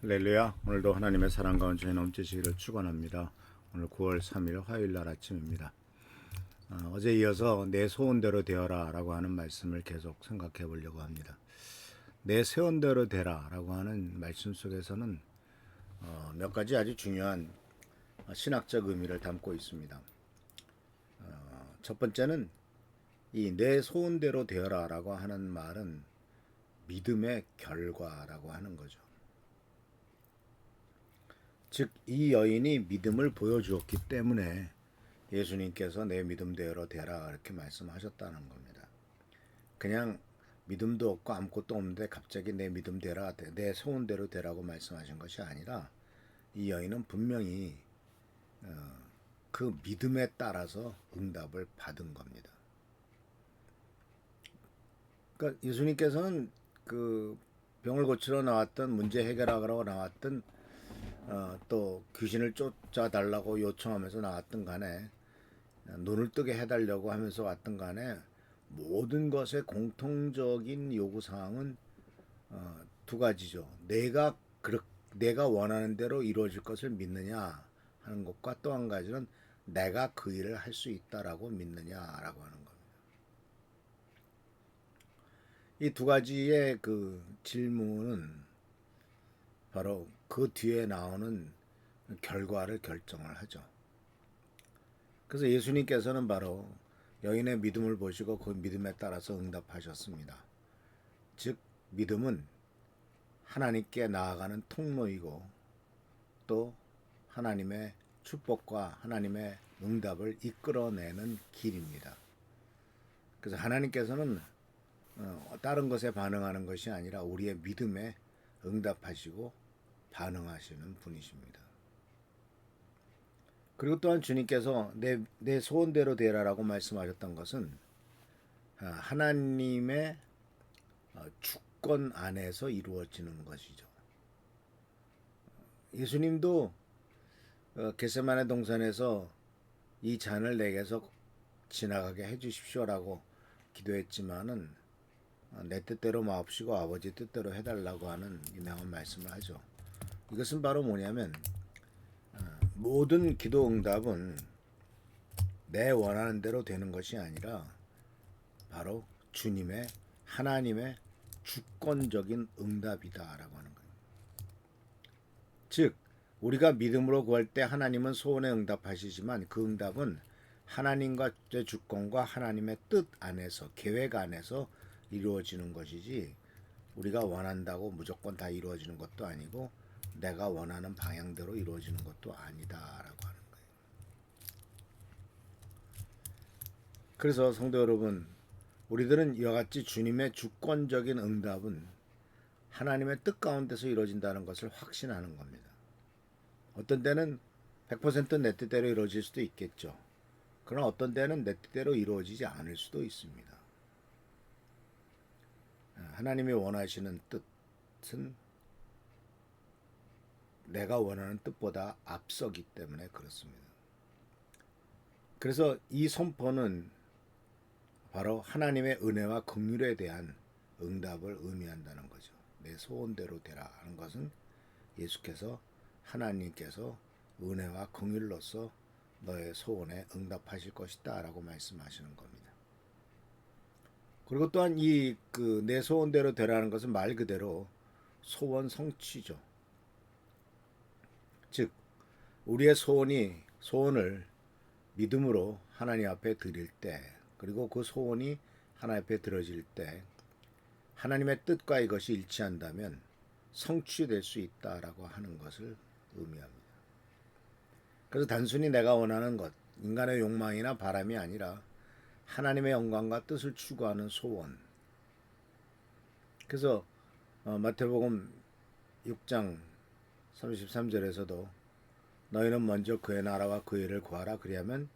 할렐루야. 오늘도 하나님의 사랑 가운데 넘치시기를 축원합니다. 오늘 9월 3일 화요일 날 아침입니다. 어제 이어서 내 소원대로 되어라 라고 하는 말씀을 계속 생각해 보려고 합니다. 내 소원대로 되라 라고 하는 말씀 속에서는 몇 가지 아주 중요한 신학적 의미를 담고 있습니다. 첫 번째는 이 내 소원대로 되어라 라고 하는 말은 믿음의 결과라고 하는 거죠. 즉, 이 여인이 믿음을 보여주었기 때문에 예수님께서 내 믿음대로 되라 이렇게 말씀하셨다는 겁니다. 그냥 믿음도 없고 아무것도 없는데 갑자기 내 믿음대로 내 소원대로 되라고 말씀하신 것이 아니라 이 여인은 분명히 그 믿음에 따라서 응답을 받은 겁니다. 그러니까 예수님께서는 그 병을 고치러 나왔던 문제 해결하러 나왔던 또 귀신을 쫓아달라고 요청하면서 나왔던 간에 눈을 뜨게 해달라고 하면서 왔던 간에 모든 것의 공통적인 요구사항은 두 가지죠. 내가 원하는 대로 이루어질 것을 믿느냐 하는 것과 또 한 가지는 내가 그 일을 할 수 있다라고 믿느냐라고 하는 겁니다. 이 두 가지의 그 질문은 바로 그 뒤에 나오는 결과를 결정을 하죠. 그래서 예수님께서는 바로 여인의 믿음을 보시고 그 믿음에 따라서 응답하셨습니다. 즉, 믿음은 하나님께 나아가는 통로이고 또 하나님의 축복과 하나님의 응답을 이끌어내는 길입니다. 그래서 하나님께서는 다른 것에 반응하는 것이 아니라 우리의 믿음에 응답하시고 반응하시는 분이십니다. 그리고 또한 주님께서 내 소원대로 되라라고 말씀하셨던 것은 하나님의 주권 안에서 이루어지는 것이죠. 예수님도 겟세마네 동산에서 이 잔을 내게서 지나가게 해주십시오라고 기도했지만은 내 뜻대로 마옵시고 아버지 뜻대로 해달라고 하는 유명한 말씀을 하죠. 이것은 바로 뭐냐면 모든 기도 응답은 내 원하는 대로 되는 것이 아니라 바로 주님의 하나님의 주권적인 응답이다라고 하는 거예요. 즉, 우리가 믿음으로 구할 때 하나님은 소원에 응답하시지만 그 응답은 하나님과의 주권과 하나님의 뜻 안에서 계획 안에서 이루어지는 것이지 우리가 원한다고 무조건 다 이루어지는 것도 아니고 내가 원하는 방향대로 이루어지는 것도 아니다라고 하는 거예요. 그래서 성도 여러분, 우리들은 이와 같이 주님의 주권적인 응답은 하나님의 뜻 가운데서 이루어진다는 것을 확신하는 겁니다. 어떤 때는 100%내 뜻대로 이루어질 수도 있겠죠. 그러나 어떤 때는 내 뜻대로 이루어지지 않을 수도 있습니다. 하나님이 원하시는 뜻은 내가 원하는 뜻보다 앞서기 때문에 그렇습니다. 그래서 이 선포는 바로 하나님의 은혜와 긍휼에 대한 응답을 의미한다는 거죠. 내 소원대로 되라 하는 것은 예수께서 하나님께서 은혜와 긍휼로서 너의 소원에 응답하실 것이다 라고 말씀하시는 겁니다. 그리고 또한 이 내 소원대로 되라는 것은 말 그대로 소원 성취죠. 즉, 우리의 소원을 믿음으로 하나님 앞에 드릴 때, 그리고 그 소원이 하나님 앞에 들어질 때 하나님의 뜻과 이것이 일치한다면 성취될 수 있다라고 하는 것을 의미합니다. 그래서 단순히 내가 원하는 것, 인간의 욕망이나 바람이 아니라 하나님의 영광과 뜻을 추구하는 소원. 그래서 마태복음 6장 33절에서도 너희는 먼저 그의 나라와 그 일을 구하라 그리하면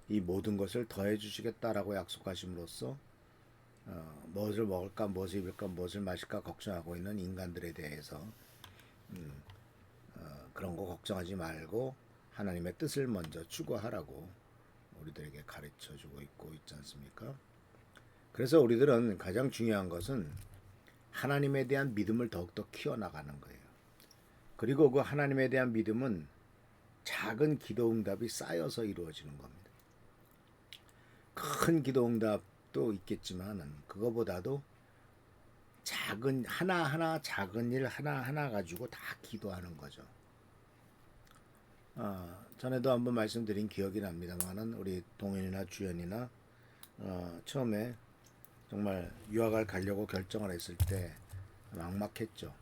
이 모든 것을 더해 주시겠다라고 약속하심으로써 무엇을 먹을까, 무엇을 입을까, 무엇을 마실까 걱정하고 있는 인간들에 대해서 그런 거 걱정하지 말고 하나님의 뜻을 먼저 추구하라고 우리들에게 가르쳐주고 있지 않습니까? 그래서 우리들은 가장 중요한 것은 하나님에 대한 믿음을 더욱더 키워나가는 거예요. 그리고 그 하나님에 대한 믿음은 작은 기도 응답이 쌓여서 이루어지는 겁니다. 큰 기도 응답도 있겠지만 그거보다도 작은 하나하나 작은 일 하나하나 가지고 다 기도하는 거죠. 전에도 한번 말씀드린 기억이 납니다만은 우리 동현이나 주연이나 처음에 정말 유학을 가려고 결정을 했을 때 막막했죠.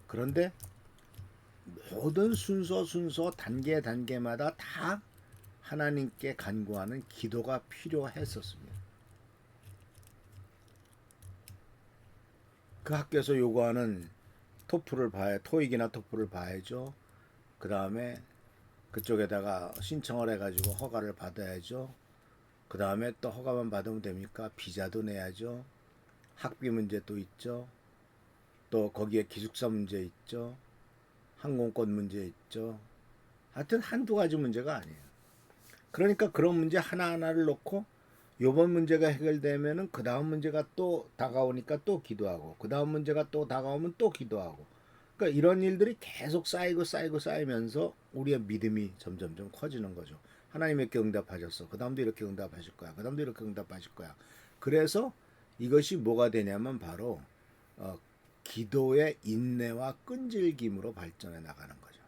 그런데 모든 순서 단계마다 다 하나님께 간구하는 기도가 필요했었습니다. 그 학교에서 요구하는 토익이나 토플을 봐야죠. 그 다음에 그쪽에다가 신청을 해가지고 허가를 받아야죠. 그 다음에 또 허가만 받으면 됩니까? 비자도 내야죠. 학비 문제도 있죠. 또 거기에 기숙사 문제 있죠. 항공권 문제 있죠. 하여튼 한두 가지 문제가 아니에요. 그러니까 그런 문제 하나하나를 놓고 요번 문제가 해결되면은 그 다음 문제가 또 다가오니까 또 기도하고 그 다음 문제가 또 다가오면 또 기도하고 그러니까 이런 일들이 계속 쌓이면서 우리의 믿음이 점점점 커지는 거죠. 하나님께 응답하셨어. 그 다음도 이렇게 응답하실 거야. 그 다음도 이렇게 응답하실 거야. 그래서 이것이 뭐가 되냐면 바로 기도의 인내와 끈질김으로 발전해 나가는 거죠.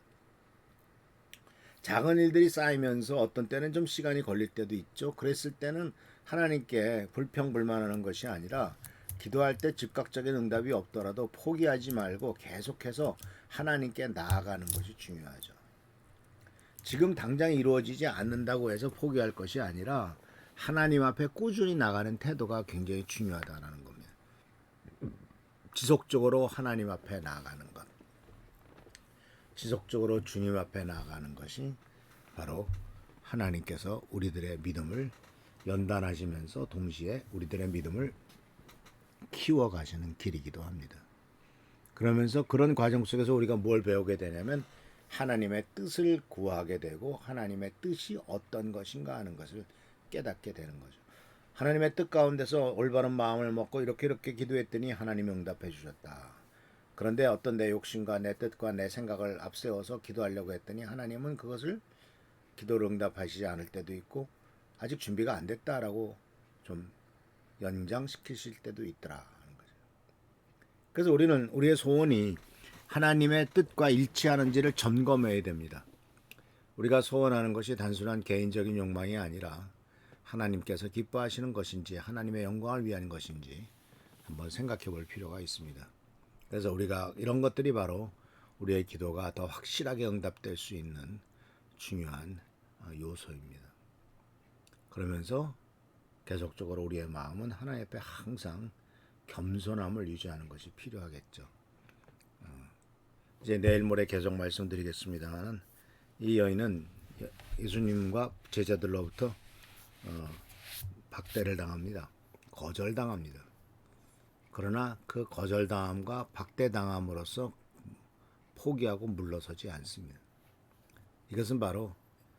작은 일들이 쌓이면서 어떤 때는 좀 시간이 걸릴 때도 있죠. 그랬을 때는 하나님께 불평불만하는 것이 아니라 기도할 때 즉각적인 응답이 없더라도 포기하지 말고 계속해서 하나님께 나아가는 것이 중요하죠. 지금 당장 이루어지지 않는다고 해서 포기할 것이 아니라 하나님 앞에 꾸준히 나가는 태도가 굉장히 중요하다는 겁니다. 지속적으로 하나님 앞에 나아가는 것. 지속적으로 주님 앞에 나아가는 것이 바로 하나님께서 우리들의 믿음을 연단하시면서 동시에 우리들의 믿음을 키워가시는 길이기도 합니다. 그러면서 그런 과정 속에서 우리가 뭘 배우게 되냐면 하나님의 뜻을 구하게 되고 하나님의 뜻이 어떤 것인가 하는 것을 깨닫게 되는 거죠. 하나님의 뜻 가운데서 올바른 마음을 먹고 이렇게 기도했더니 하나님이 응답해 주셨다. 그런데 어떤 내 욕심과 내 뜻과 내 생각을 앞세워서 기도하려고 했더니 하나님은 그것을 기도를 응답하시지 않을 때도 있고 아직 준비가 안 됐다라고 좀 연장시키실 때도 있더라 하는 거죠. 그래서 우리는 우리의 소원이 하나님의 뜻과 일치하는지를 점검해야 됩니다. 우리가 소원하는 것이 단순한 개인적인 욕망이 아니라 하나님께서 기뻐하시는 것인지 하나님의 영광을 위한 것인지 한번 생각해 볼 필요가 있습니다. 그래서 우리가 이런 것들이 바로 우리의 기도가 더 확실하게 응답될 수 있는 중요한 요소입니다. 그러면서 계속적으로 우리의 마음은 하나님 앞에 항상 겸손함을 유지하는 것이 필요하겠죠. 이제 내일 모레 계속 말씀드리겠습니다만 이 여인은 예수님과 제자들로부터 박대를 당합니다. 거절당합니다. 그러나 그 거절당함과 박대당함으로써 포기하고 물러서지 않습니다. 이것은 바로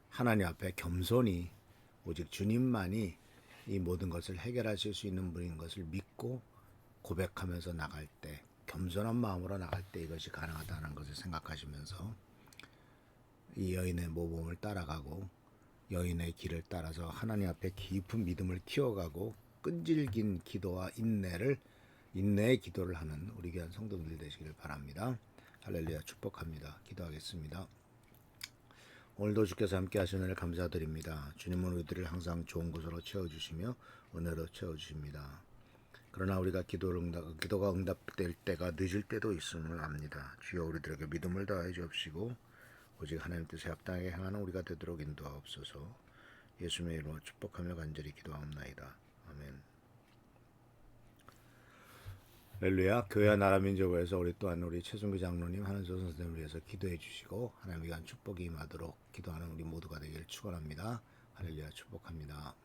하나님 앞에 겸손히 오직 주님만이 이 모든 것을 해결하실 수 있는 분인 것을 믿고 고백하면서 나갈 때 겸손한 마음으로 나갈 때 이것이 가능하다는 것을 생각하시면서 이 여인의 모범을 따라가고 여인의 길을 따라서 하나님 앞에 깊은 믿음을 키워가고 끈질긴 기도와 인내의 기도를 하는 우리 귀한 성도들 되시길 바랍니다. 할렐루야 축복합니다. 기도하겠습니다. 오늘도 주께서 함께 하신 은혜를 감사드립니다. 주님은 우리들을 항상 좋은 곳으로 채워주시며 은혜로 채워주십니다. 그러나 우리가 기도가 응답될 때가 늦을 때도 있음을 압니다. 주여 우리들에게 믿음을 다해 주옵시고 오직 하나님 뜻에 합당하게 행하는 우리가 되도록 인도하옵소서. 예수님의 이름으로 축복하며 간절히 기도하옵나이다. 아멘. 할렐루야. 교회와 나라 민족에서 우리 또한 우리 최순규 장로님, 한은조 선생님을 위해서 기도해 주시고 하나님의 귀한 축복이 임하도록 기도하는 우리 모두가 되기를 축원합니다. 할렐루야 축복합니다.